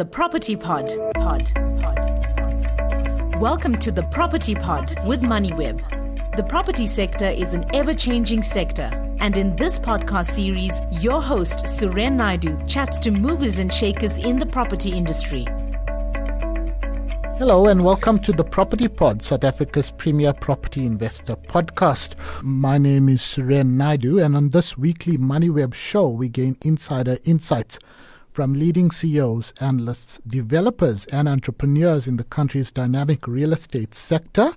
the Property Pod. Welcome to the Property Pod with Moneyweb. The property sector is an ever-changing sector. And in this podcast series, your host, Suren Naidu, chats to movers and shakers in the property industry. Hello and welcome to the Property Pod, South Africa's premier property investor podcast. My name is Suren Naidu, and on this weekly Moneyweb show, we gain insider insights from leading CEOs, analysts, developers and entrepreneurs in the country's dynamic real estate sector.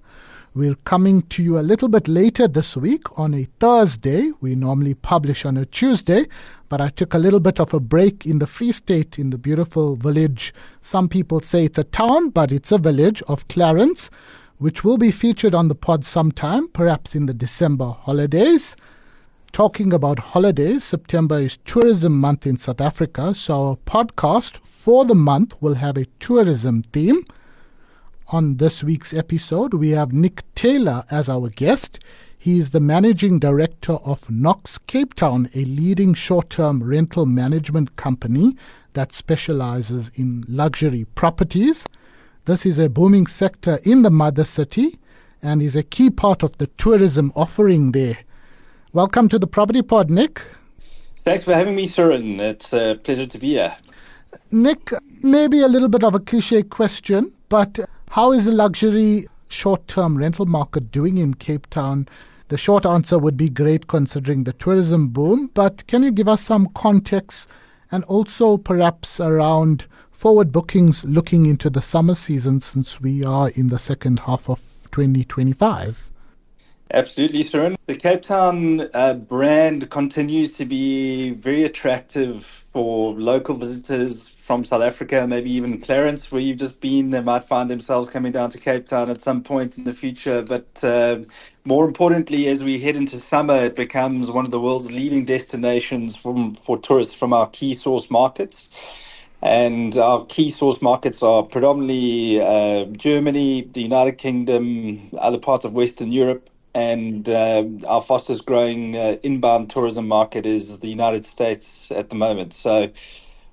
We're coming to you a little bit later this week on a Thursday. We normally publish on a Tuesday, but I took a little bit of a break in the Free State in the beautiful village. Some people say it's a town, but it's a village of Clarence, which will be featured on the pod sometime, perhaps in the December holidays. Talking about holidays, September is tourism month in South Africa, so our podcast for the month will have a tourism theme. On this week's episode, we have Nick Taylor as our guest. He is the managing director of Knox Cape Town, a leading short-term rental management company that specializes in luxury properties. This is a booming sector in the mother city and is a key part of the tourism offering there. Welcome to the Property Pod, Nick. Thanks for having me, Suren. It's a pleasure to be here. Nick, maybe a little bit of a cliche question, but how is the luxury short-term rental market doing in Cape Town? The short answer would be great considering the tourism boom, but can you give us some context and also perhaps around forward bookings looking into the summer season since we are in the second half of 2025? Absolutely, Suren. The Cape Town brand continues to be very attractive for local visitors from South Africa, maybe even Clarence, where you've just been. They might find themselves coming down to Cape Town at some point in the future. But more importantly, as we head into summer, it becomes one of the world's leading destinations for tourists from our key source markets. And our key source markets are predominantly Germany, the United Kingdom, other parts of Western Europe. And our fastest growing inbound tourism market is the United States at the moment. So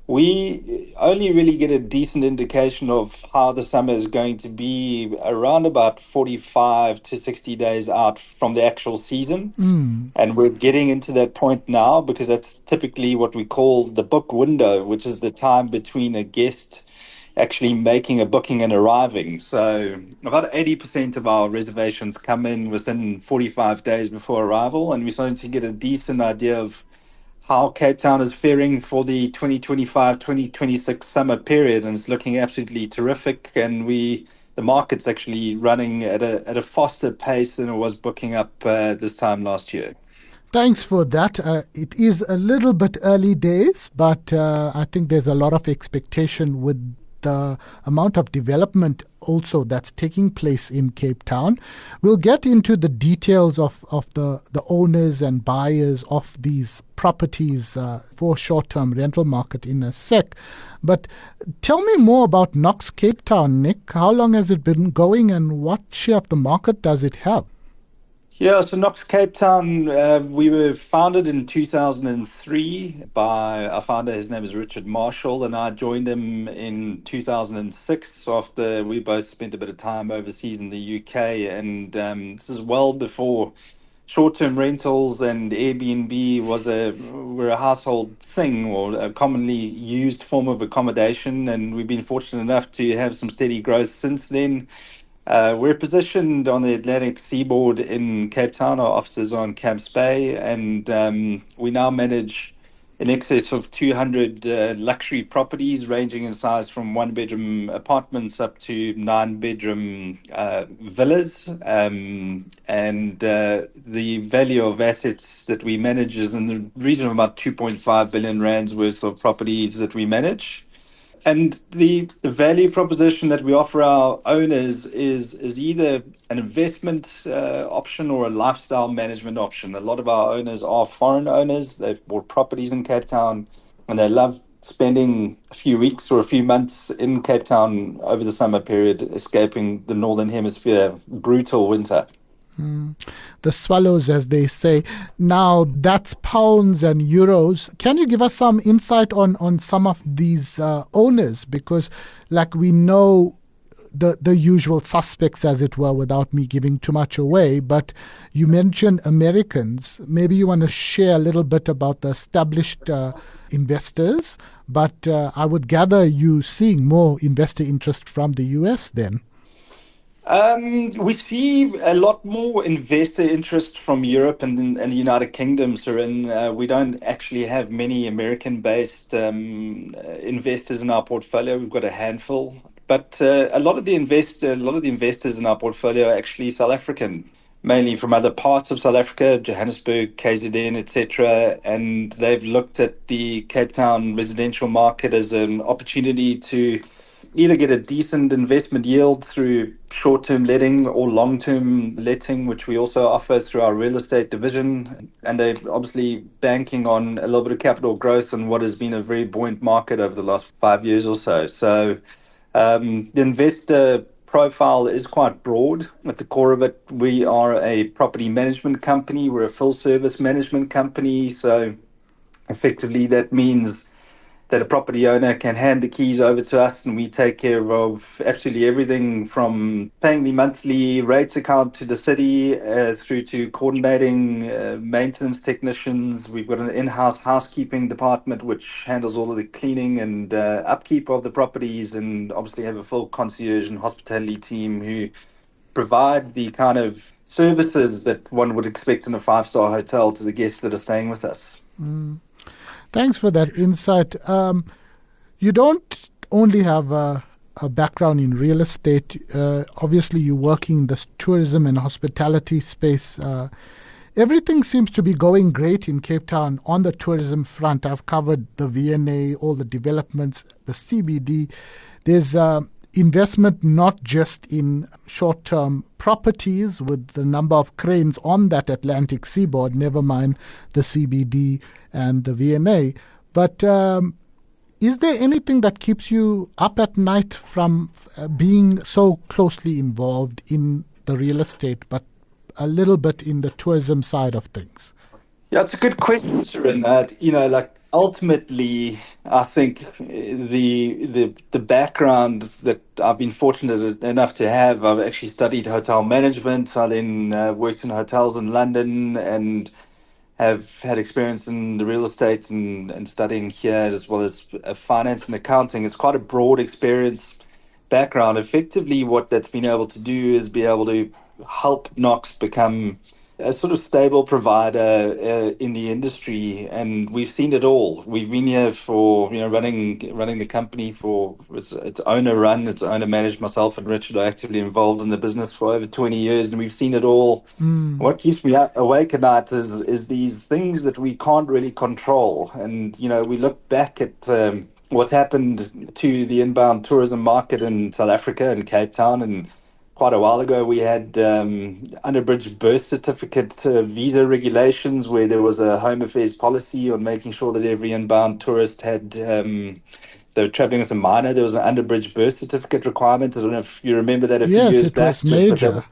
we only really get a decent indication of how the summer is going to be around about 45 to 60 days out from the actual season. And we're getting into that point now because that's typically what we call the book window, which is the time between a guest actually making a booking and arriving. So about 80% of our reservations come in within 45 days before arrival, and we're starting to get a decent idea of how Cape Town is faring for the 2025-2026 summer period, and it's looking absolutely terrific. And the market's actually running at a faster pace than it was booking up this time last year. Thanks for that. It is a little bit early days, but I think there's a lot of expectation with the amount of development also that's taking place in Cape Town. We'll get into the details of the owners and buyers of these properties for short-term rental market in a sec. But tell me more about Knox Cape Town, Nick. How long has it been going and what share of the market does it have? Yeah, so Knox Cape Town, we were founded in 2003 by our founder. His name is Richard Marshall, and I joined him in 2006 after we both spent a bit of time overseas in the UK. And this is well before short-term rentals and Airbnb were a household thing or a commonly used form of accommodation. And we've been fortunate enough to have some steady growth since then. We're positioned on the Atlantic seaboard in Cape Town. Our offices are on Camps Bay, and we now manage in excess of 200 luxury properties ranging in size from one-bedroom apartments up to nine-bedroom villas. And the value of assets that we manage is in the region of about 2.5 billion rands worth of properties that we manage. And the value proposition that we offer our owners is either an investment option or a lifestyle management option. A lot of our owners are foreign owners. They've bought properties in Cape Town and they love spending a few weeks or a few months in Cape Town over the summer period, escaping the Northern Hemisphere brutal winter. The swallows, as they say. Now, that's pounds and euros. Can you give us some insight on some of these owners? Because, like, we know the usual suspects, as it were, without me giving too much away. But you mentioned Americans. Maybe you want to share a little bit about the established investors. But I would gather you seeing more investor interest from the US then. We see a lot more investor interest from Europe and the United Kingdom, Surin. We don't actually have many American-based investors in our portfolio. We've got a handful, but a lot of the investors in our portfolio are actually South African, mainly from other parts of South Africa, Johannesburg, KZN, etc. And they've looked at the Cape Town residential market as an opportunity to either get a decent investment yield through short-term letting or long-term letting, which we also offer through our real estate division. And they're obviously banking on a little bit of capital growth in what has been a very buoyant market over the last 5 years or so. So the investor profile is quite broad. At the core of it, we are a property management company. We're a full-service management company. So effectively, that means that a property owner can hand the keys over to us and we take care of absolutely everything from paying the monthly rates account to the city through to coordinating maintenance technicians. We've got an in-house housekeeping department which handles all of the cleaning and upkeep of the properties, and obviously have a full concierge and hospitality team who provide the kind of services that one would expect in a five-star hotel to the guests that are staying with us. Thanks for that insight. You don't only have a background in real estate. Obviously, you're working in the tourism and hospitality space. Everything seems to be going great in Cape Town on the tourism front. I've covered the V&A, all the developments, the CBD. There's investment not just in short-term properties with the number of cranes on that Atlantic seaboard, never mind the CBD and the V&A. But is there anything that keeps you up at night from being so closely involved in the real estate, but a little bit in the tourism side of things? Yeah, it's a good question, Surin. Ultimately, I think the background that I've been fortunate enough to have, I've actually studied hotel management. I then worked in hotels in London and have had experience in the real estate and studying here, as well as finance and accounting. It's quite a broad experience background. Effectively, what that's been able to do is be able to help Knox become a sort of stable provider in the industry, and we've seen it all. We've been here for running the company for its owner run, its owner managed. Myself and Richard are actively involved in the business for over 20 years, and we've seen it all. What keeps me awake at night is these things that we can't really control, and we look back at what's happened to the inbound tourism market in South Africa and Cape Town, and quite a while ago, we had unabridged birth certificate visa regulations where there was a Home Affairs policy on making sure that every inbound tourist had, they were traveling with a minor. There was an unabridged birth certificate requirement. I don't know if you remember that a few years back. Yes, it was major.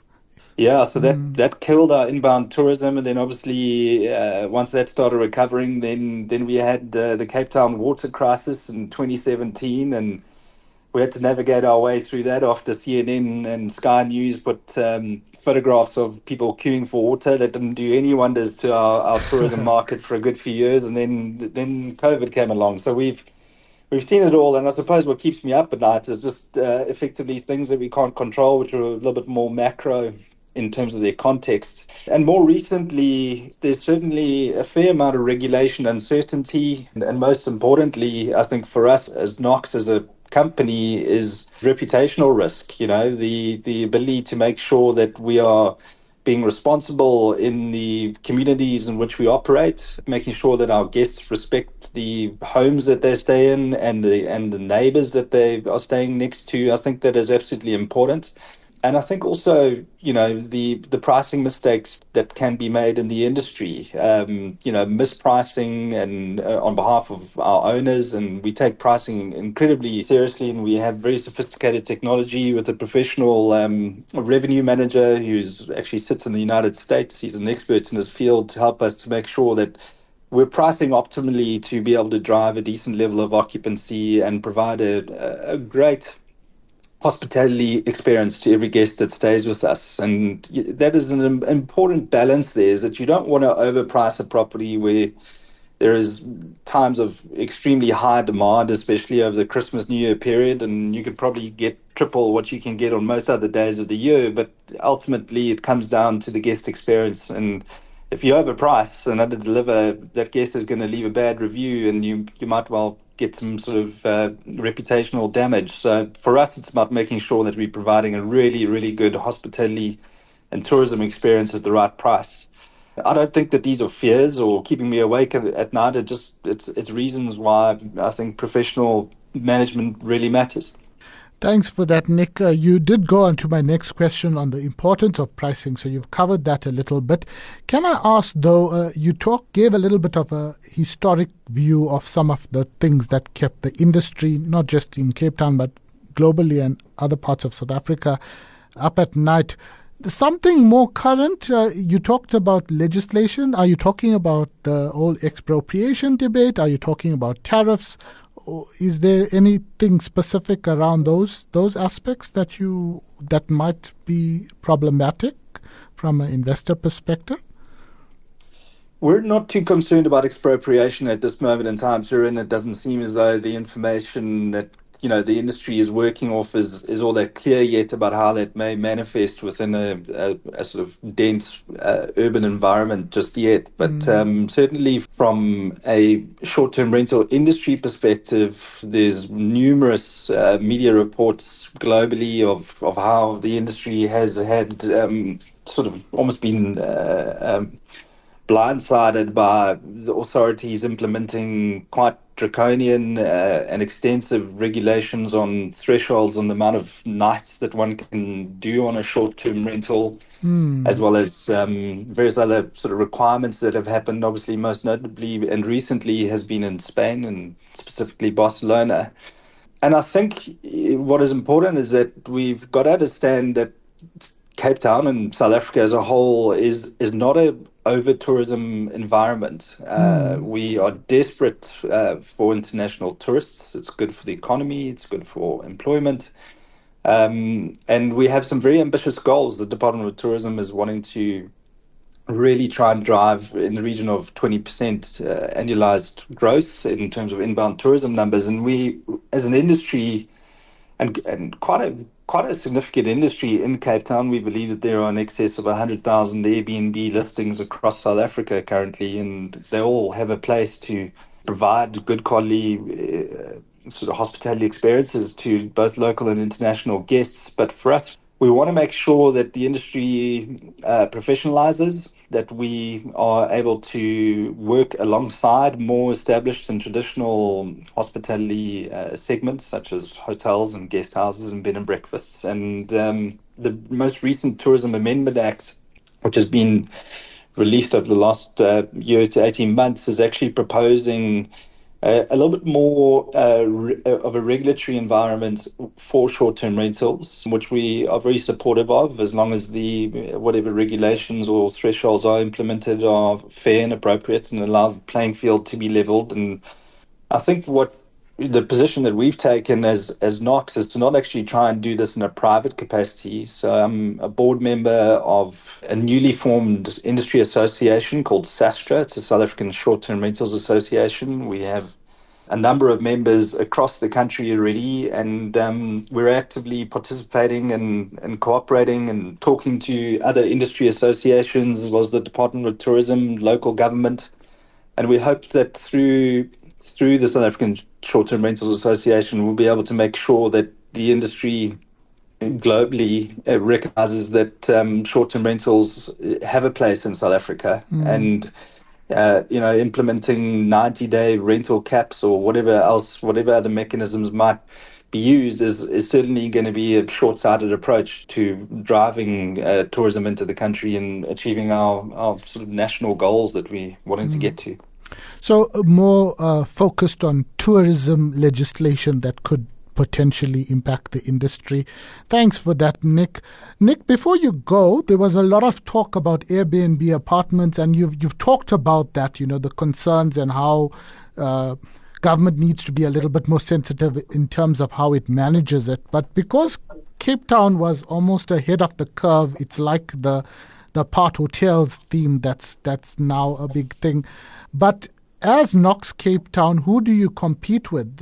Yeah, so that killed our inbound tourism. And then obviously, once that started recovering, then we had the Cape Town water crisis in 2017, and we had to navigate our way through that after CNN and Sky News put photographs of people queuing for water. That didn't do any wonders to our tourism market for a good few years. And then COVID came along. So we've seen it all. And I suppose what keeps me up at night is just effectively things that we can't control, which are a little bit more macro in terms of their context. And more recently, there's certainly a fair amount of regulation uncertainty. And most importantly, I think for us as Knox, as a company, is reputational risk. The ability to make sure that we are being responsible in the communities in which we operate, making sure that our guests respect the homes that they stay in and the neighbors that they are staying next to. I think that is absolutely important. And I think also, the pricing mistakes that can be made in the industry, mispricing and on behalf of our owners. And we take pricing incredibly seriously, and we have very sophisticated technology with a professional revenue manager who's actually sits in the United States. He's an expert in his field to help us to make sure that we're pricing optimally to be able to drive a decent level of occupancy and provide a great hospitality experience to every guest that stays with us. And that is an important balance there, is that you don't want to overprice a property where there is times of extremely high demand, especially over the Christmas New Year period, and you could probably get triple what you can get on most other days of the year. But ultimately it comes down to the guest experience, and if you overprice and underdeliver, that guest is going to leave a bad review, and you might well get some sort of reputational damage. So for us, it's about making sure that we're providing a really, really good hospitality and tourism experience at the right price. I don't think that these are fears or keeping me awake at night. It's reasons why I think professional management really matters. Thanks for that, Nick. You did go on to my next question on the importance of pricing, so you've covered that a little bit. Can I ask, though, you gave a little bit of a historic view of some of the things that kept the industry, not just in Cape Town, but globally and other parts of South Africa, up at night. Something more current, you talked about legislation. Are you talking about the whole expropriation debate? Are you talking about tariffs? Is there anything specific around those aspects that might be problematic from an investor perspective? We're not too concerned about expropriation at this moment in time, sir, and it doesn't seem as though the information that the industry is working off is all that clear yet about how that may manifest within a sort of dense urban environment just yet. But certainly from a short-term rental industry perspective, there's numerous media reports globally of how the industry has had sort of almost been blindsided by the authorities implementing quite draconian and extensive regulations on thresholds on the amount of nights that one can do on a short-term rental, as well as various other sort of requirements that have happened, obviously most notably and recently has been in Spain and specifically Barcelona. And I think what is important is that we've got to understand that Cape Town and South Africa as a whole is not a over-tourism environment. We are desperate for international tourists. It's good for the economy. It's good for employment. And we have some very ambitious goals. The Department of Tourism is wanting to really try and drive in the region of 20% annualized growth in terms of inbound tourism numbers. And we, as an industry, and quite a significant industry in Cape Town, we believe that there are in excess of 100,000 Airbnb listings across South Africa currently, and they all have a place to provide good quality sort of hospitality experiences to both local and international guests. But for us, we want to make sure that the industry professionalizes, that we are able to work alongside more established and traditional hospitality segments such as hotels and guest houses and bed and breakfasts. And the most recent Tourism Amendment Act, which has been released over the last year to 18 months, is actually proposing a little bit more of a regulatory environment for short-term rentals, which we are very supportive of, as long as the whatever regulations or thresholds are implemented are fair and appropriate and allow the playing field to be leveled. And I think what the position that we've taken as Knox is to not actually try and do this in a private capacity. So I'm a board member of a newly formed industry association called SASTRA. It's a South African Short-Term Rentals Association. We have a number of members across the country already, and we're actively participating and cooperating and talking to other industry associations as well as the Department of Tourism, local government. And we hope that through the South African Short-Term Rentals Association, we'll be able to make sure that the industry globally recognizes that short-term rentals have a place in South Africa, and implementing 90-day rental caps or whatever other mechanisms might be used is certainly going to be a short-sighted approach to driving tourism into the country and achieving our sort of national goals that we're wanting to get to. So more focused on tourism legislation that could potentially impact the industry. Thanks for that, Nick. Nick, before you go, there was a lot of talk about Airbnb apartments, and you've talked about that, the concerns and how government needs to be a little bit more sensitive in terms of how it manages it. But because Cape Town was almost ahead of the curve, it's like the apart hotels theme that's now a big thing. But as Knox Cape Town, who do you compete with?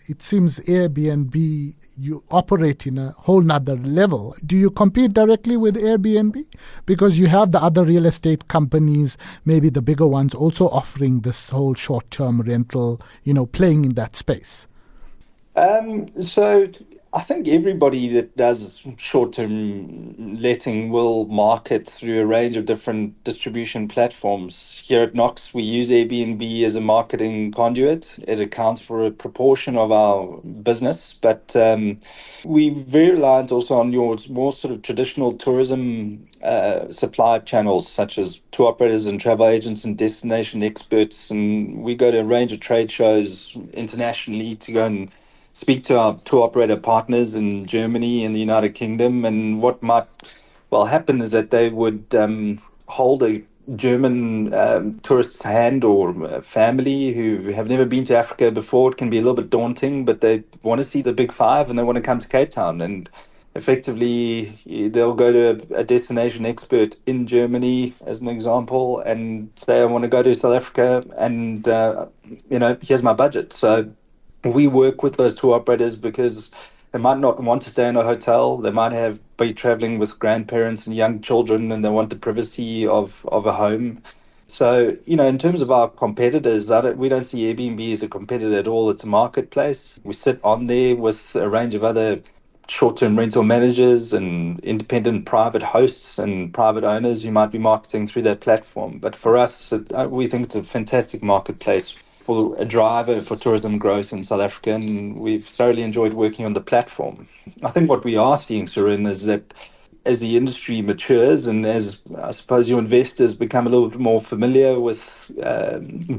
It seems Airbnb, you operate in a whole nother level. Do you compete directly with Airbnb? Because you have the other real estate companies, maybe the bigger ones, also offering this whole short-term rental, playing in that space. So I think everybody that does short-term letting will market through a range of different distribution platforms. Here at Knox, we use Airbnb as a marketing conduit. It accounts for a proportion of our business, but we're very reliant also on your more sort of traditional tourism supply channels, such as tour operators and travel agents and destination experts. And we go to a range of trade shows internationally to go and speak to our tour operator partners in Germany and the United Kingdom. And what might happen is that they would hold a German tourist's hand, or a family who have never been to Africa before. It can be a little bit daunting, but they want to see the big five and they want to come to Cape Town. And effectively, they'll go to a destination expert in Germany, as an example, and say, I want to go to South Africa and, here's my budget. So we work with those tour operators because they might not want to stay in a hotel. They might be traveling with grandparents and young children, and they want the privacy of a home. So, in terms of our competitors, we don't see Airbnb as a competitor at all. It's a marketplace. We sit on there with a range of other short-term rental managers and independent private hosts and private owners who might be marketing through that platform. But for us, we think it's a fantastic marketplace for a driver for tourism growth in South Africa, and we've thoroughly enjoyed working on the platform. I think what we are seeing, Suren, is that as the industry matures and as, I suppose, your investors become a little bit more familiar with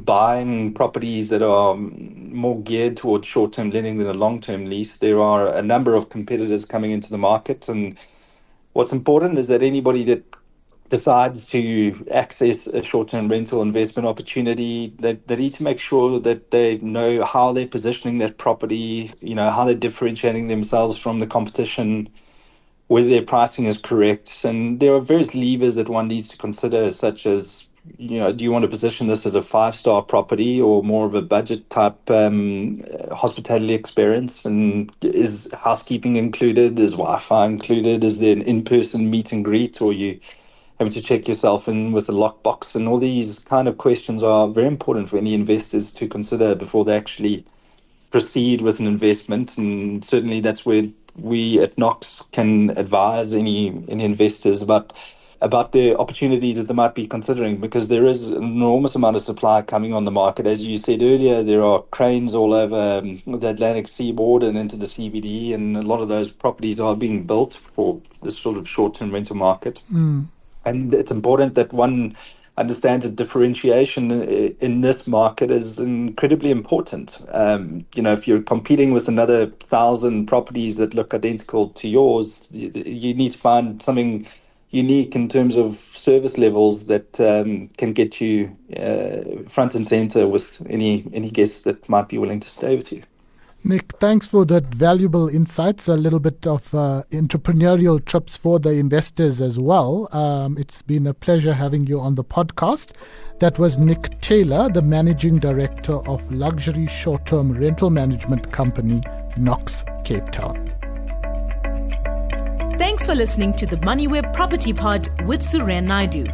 buying properties that are more geared towards short-term lending than a long-term lease, there are a number of competitors coming into the market. And what's important is that anybody that decides to access a short-term rental investment opportunity, they need to make sure that they know how they're positioning that property, how they're differentiating themselves from the competition, whether their pricing is correct. And there are various levers that one needs to consider, such as, do you want to position this as a 5-star property or more of a budget type hospitality experience? And is housekeeping included? Is Wi-Fi included? Is there an in-person meet and greet, or you having to check yourself in with a lockbox? And all these kind of questions are very important for any investors to consider before they actually proceed with an investment. And certainly that's where we at Knox can advise any investors about the opportunities that they might be considering, because there is an enormous amount of supply coming on the market. As you said earlier, there are cranes all over the Atlantic seaboard and into the CBD, and a lot of those properties are being built for this sort of short-term rental market. And it's important that one understands that differentiation in this market is incredibly important. If you're competing with another 1,000 properties that look identical to yours, you need to find something unique in terms of service levels that can get you front and center with any guests that might be willing to stay with you. Nick, thanks for that valuable insights, a little bit of entrepreneurial tips for the investors as well. It's been a pleasure having you on the podcast. That was Nick Taylor, the Managing Director of luxury short-term rental management company, Knox Cape Town. Thanks for listening to the Moneyweb Property Pod with Suren Naidu.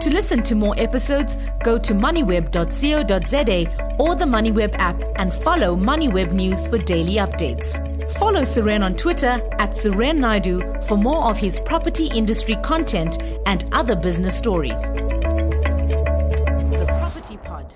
To listen to more episodes, go to moneyweb.co.za or the Moneyweb app and follow Moneyweb News for daily updates. Follow Suren on Twitter @Suren Naidu for more of his property industry content and other business stories. The Property Pod.